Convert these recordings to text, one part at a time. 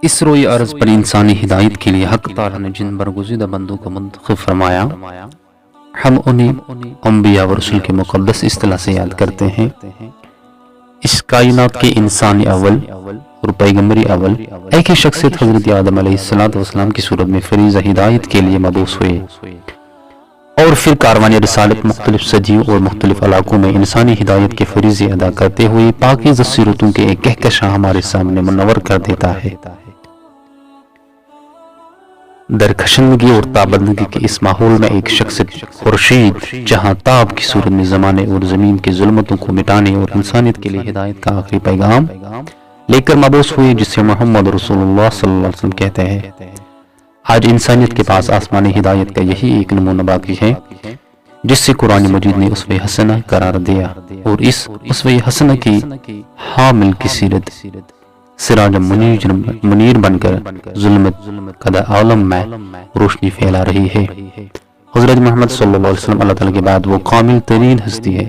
اس روئی عرض پر انسانی ہدایت کے لیے حق تعالیٰ نے جن برگزیدہ بندوں کو منتخب فرمایا، ہم انہیں انبیاء و رسول کے مقدس اصطلاح سے یاد کرتے ہیں۔ اس کائنات کے انسانی اول اور پیغمبری اول ایک ہی شخصیت حضرت آدم علیہ السلام کی صورت میں فریضہ ہدایت کے لیے مبعوث ہوئے، اور پھر کاروان رسالت مختلف صدیوں اور مختلف علاقوں میں انسانی ہدایت کے فریضے ادا کرتے ہوئے پاکیزہ سیرتوں کے ایک کہکشاں ہمارے سامنے منور کر دیتا ہے۔ درخشندگی اور تابندگی کے اس ماحول میں ایک شخصیت خورشید جہاں تاب کی صورت میں زمانے اور زمین کی ظلمتوں کو مٹانے اور انسانیت کے لیے ہدایت کا آخری پیغام لے کر مبعوث ہوئے، جسے محمد رسول اللہ صلی اللہ علیہ وسلم کہتے ہیں۔ آج انسانیت کے پاس آسمانی ہدایت کا یہی ایک نمونہ باقی ہے جس سے قرآن مجید نے اسوہ حسنہ قرار دیا، اور اس اسوہ حسنہ کی حامل کی سیرت سراج منیر بن کر ظلمت قدر عالم میں روشنی پھیلا رہی ہے۔ حضرت محمد صلی اللہ علیہ وسلم اللہ تعالیٰ کے بعد وہ کامل ترین ہستی ہے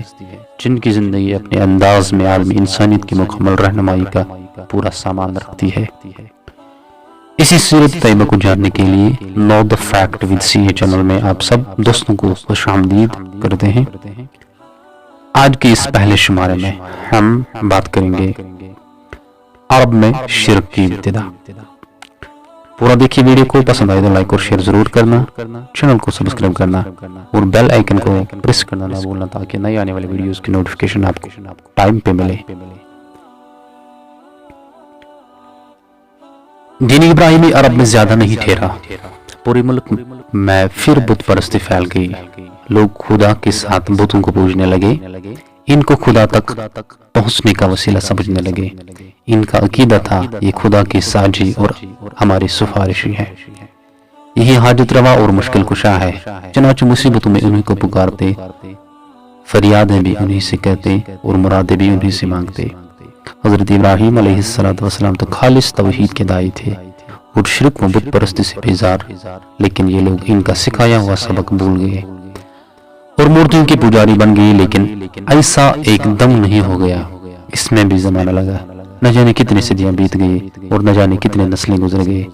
جن کی زندگی اپنے انداز میں عالمی انسانیت کی مکمل رہنمائی کا پورا سامان رکھتی ہے۔ اسی سیرت طیبہ کو جاننے کے لیے know the fact with C A channel میں آپ سب دوستوں کو خوش آمدید کرتے ہیں۔ آج کے اس پہلے شمارے میں ہم بات کریں گے عرب میں شرک کی ابتدا۔ پورا دیکھیے ویڈیو کو، پسند آئے تو لائک اور شیئر ضرور کرنا، چینل کو سبسکرائب کرنا اور بیل آئیکن کو پریس کرنا نہ بھولنا تاکہ نئی آنے والی ویڈیوز کی نوٹیفیکیشن آپ کو ٹائم پہ ملے۔ دین ابراہیمی عرب میں زیادہ نہیں ٹھہرا، پورے ملک میں پھر بت پرستی پھیل گئی۔ لوگ خدا کے ساتھ بتوں کو پوجنے لگے، ان کو خدا تک پہنچنے کا وسیلہ سمجھنے لگے۔ ان کا عقیدہ تھا یہ خدا کی ساجی اور ہماری سفارشی ہے، یہی حاجت روا اور مشکل کشا ہے۔ چنانچہ مصیبتوں میں انہیں کو پکارتے، فریادیں بھی انہیں سے کہتے اور مرادیں بھی انہیں سے مانگتے۔ حضرت ابراہیم علیہ السلام تو خالص توحید کے داعی تھے اور شرک و بت پرستی سے بیزار، لیکن یہ لوگ ان کا سکھایا ہوا سبق بھول گئے اور مورتیوں کے پجاری بن گئے۔ لیکن ایسا ایک دم نہیں ہو گیا، اس میں بھی زمانہ لگا، نہ جانے کتنے صدیاں بیت گئے اور نہ جانے کتنے نسلیں گزر گئے،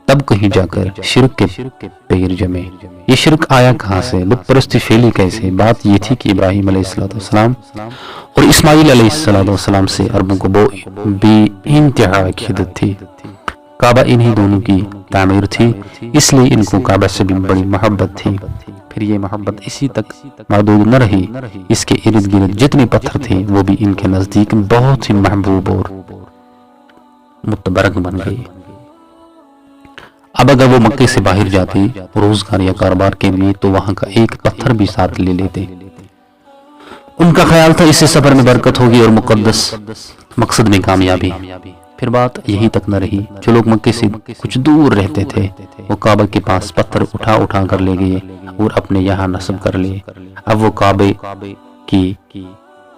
تب کہیں جا کر شرک کے پیر جمے۔ یہ شرک آیا کہاں سے، بت پرستی پھیلی کیسے؟ بات یہ تھی کہ ابراہیم علیہ السلام اور اسماعیل علیہ السلام سے عربوں کو بے انتہا عقیدت تھی۔ کعبہ انہی دونوں کی تعمیر تھی، اس لیے ان کو کعبہ سے بھی بڑی محبت تھی۔ پھر یہ محبت اسی تک محدود نہ رہی، اس کے ارد گرد جتنے پتھر تھے وہ بھی ان کے نزدیک بہت ہی محبوب اور متبرک بن گئی۔ اب اگر وہ مکے سے باہر جاتے روزگار یا کاروبار کے لیے تو وہاں کا ایک پتھر بھی ساتھ لے لیتے۔ ان کا خیال تھا اس سے سفر میں برکت ہوگی اور مقدس مقصد میں کامیابی۔ پھر بات یہی تک نہ رہی، جو لوگ مکے سے کچھ دور رہتے تھے وہ کعبہ کے پاس پتھر اٹھا کر لے گئے اور اپنے یہاں نصب کر لیے۔ اب وہ کعبے کی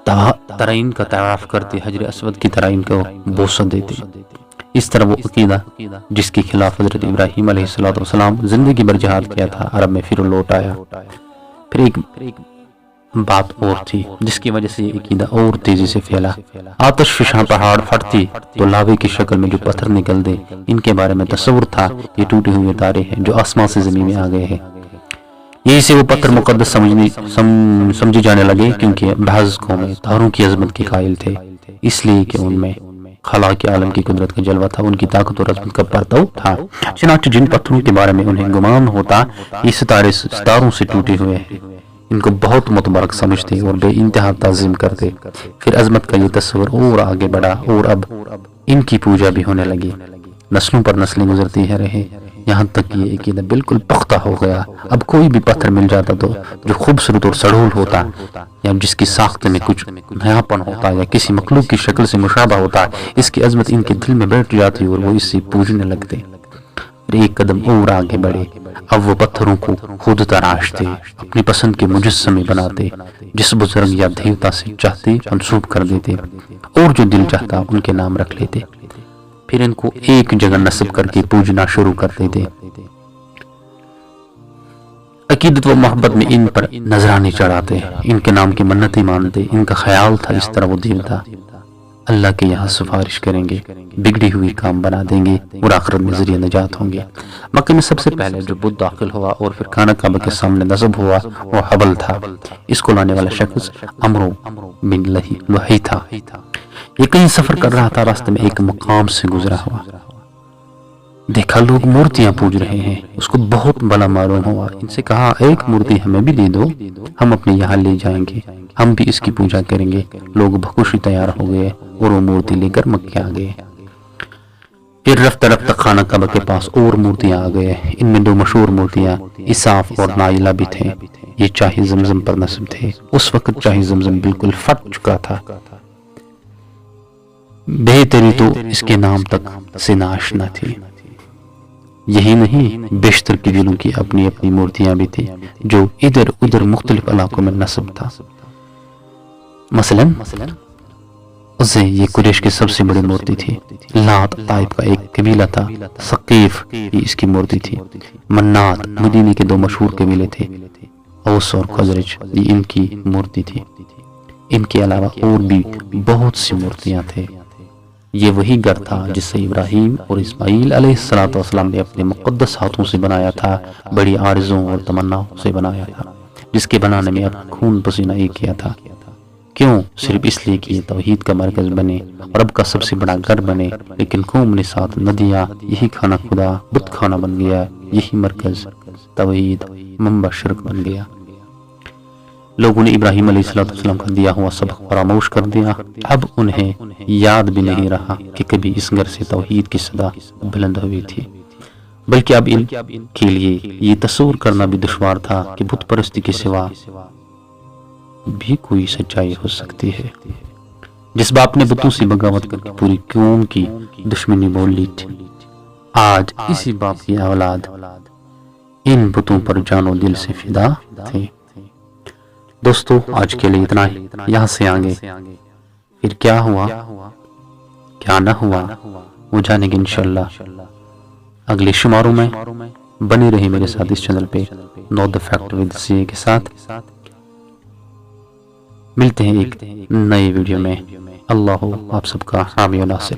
ترائن کا طواف کرتے، حجر اسود کی ترائن کو بوسہ دیتے۔ اس طرح وہ عقیدہ جس کے خلاف حضرت ابراہیم علیہ السلام زندگی بھر جہاد کیا تھا، عرب میں پھر لوٹ آیا۔ پھر ایک بات اور تھی جس کی وجہ سے یہ عقیدہ اور تیزی سے پھیلا۔ آتش فشاں پہاڑ پھٹتی تو لاوے کی شکل میں جو پتھر نکل دے، ان کے بارے میں تصور تھا یہ ٹوٹے ہوئے تارے ہیں جو آسمان سے زمین میں آ گئے ہیں۔ یہی سے وہ پتھر مقدس سمجھے جانے لگے، کیونکہ بعض قومیں تاروں کی عظمت کے قائل تھے، اس لیے کہ ان میں خلا کے عالم کی قدرت کا جلوہ تھا، ان کی طاقت اور عظمت کا پرتو تھا۔ چنانچہ جن پتھروں کے بارے میں انہیں گمان ہوتا یہ ستاروں سے ٹوٹے ہوئے ہیں، ان کو بہت متبرک سمجھتے اور بے انتہا تعظیم کرتے۔ پھر عظمت کا یہ تصور اور آگے بڑھا اور اب ان کی پوجا بھی ہونے لگی۔ نسلوں پر نسلیں گزرتی ہیں رہے، یہاں تک کہ یہ عقیدہ بالکل پختہ ہو گیا۔ اب کوئی بھی پتھر مل جاتا تو جو خوبصورت اور سڑول ہوتا یا جس کی ساخت میں کچھ نیاپن ہوتا یا کسی مخلوق کی شکل سے مشابہ ہوتا، اس کی عظمت ان کے دل میں بیٹھ جاتی اور وہ اس سے پوجنے لگتے۔ پھر ایک قدم اور آگے بڑھے، اب وہ پتھروں کو خود تراشتے، اپنی پسند کے مجسمے بناتے، جس بزرگ یا دیوتا سے چاہتے منسوب کر دیتے اور جو دل چاہتا ان کے نام رکھ لیتے۔ پھر ان کو ایک جگہ نصب کر کے پوجنا شروع کر دیتے۔ عقیدت و محبت میں ان پر نذرانے چڑھاتے، ان کے نام کی منتیں مانتے۔ ان کا خیال تھا اس طرح وہ دیوتا اللہ کے یہاں سفارش کریں گے، بگڑی ہوئی کام بنا دیں گے اور آخرت میں ذریعہ نجات ہوں گے۔ مکہ میں سب سے پہلے جو بت داخل ہوا اور پھر خانہ کعبہ کے سامنے نصب ہوا وہ حبل تھا۔ اس کو لانے والا شخص عمرو بن لہی تھا۔ یہ کہیں سفر کر رہا تھا، راستے میں ایک مقام سے گزرا ہوا، دیکھا لوگ مورتیاں پوج رہے ہیں، اس کو بہت بڑا معلوم ہوا۔ ان سے کہا ایک مورتی ہمیں بھی دے دو، ہم اپنے یہاں لے جائیں گے، ہم بھی اس کی پوجا کریں گے۔ لوگ بخوشی تیار ہو گئے اور وہ مورتی لے کر مکہ آ گئے۔ پھر رفتہ رفتہ خانہ کعبہ کے پاس اور مورتیاں آ گئے، ان میں دو مشہور مورتیاں اساف اور نائلہ بھی تھے۔ یہ چاہے زمزم پر نصب تھے۔ اس وقت چاہے زمزم بالکل پھٹ چکا تھا، بہتری تو اس کے نام تک سے ناشنا تھی۔ یہی نہیں، بیشتر قبیلوں کی اپنی اپنی مورتیاں بھی تھی جو ادھر ادھر مختلف علاقوں میں نصب تھا۔ مثلاً عزے یہ قریش کی سب سے بڑی مورتی تھی۔ لات طائف کا ایک قبیلہ تھا، ثقیف یہ اس کی مورتی تھی۔ منات مدینے کے دو مشہور قبیلے تھے، اوس اور خزرج یہ ان کی مورتی تھی۔ ان کے علاوہ اور بھی بہت سی مورتیاں تھے۔ یہ وہی گھر تھا جس سے ابراہیم اور اسماعیل علیہ السلام نے اپنے مقدس ہاتھوں سے بنایا تھا، بڑی آرزوں اور تمناؤں سے بنایا تھا، جس کے بنانے میں اپنا خون پسینہ ایک کیا تھا۔ کیوں؟ صرف اس لیے کہ یہ توحید کا مرکز بنے، رب کا سب سے بڑا گھر بنے۔ لیکن قوم نے ساتھ نہ دیا، یہی خانہ خدا بت خانہ بن گیا، یہی مرکز توحید منبع شرک بن گیا۔ لوگوں نے ابراہیم علیہ السلام کا دیا ہوا سبق فراموش کر دیا۔ اب انہیں یاد بھی نہیں رہا کہ کبھی اس گھر سے توحید کی صدا بلند ہوئی تھی، بلکہ اب ان کے لیے یہ تصور کرنا بھی دشوار تھا کہ بت پرستی کے سوا بھی کوئی سچائی ہو سکتی ہے۔ جس باپ نے بتوں سے بغاوت کر کے پوری قوم کی دشمنی بول لی تھی، آج اسی باپ کی اولاد ان بتوں پر جان و دل سے فدا تھے۔ دوستو آج کے لیے اتنا ہی، یہاں سے آگے پھر کیا ہوا کیا نہ ہوا وہ جانیں گے انشاءاللہ اگلے شماروں میں۔ بنے رہے میرے ساتھ اس چینل پہ نو دا فیکٹ ود سی کے ساتھ۔ ملتے ہیں ایک نئے ویڈیو میں۔ اللہ آپ سب کا حامی و ناصر۔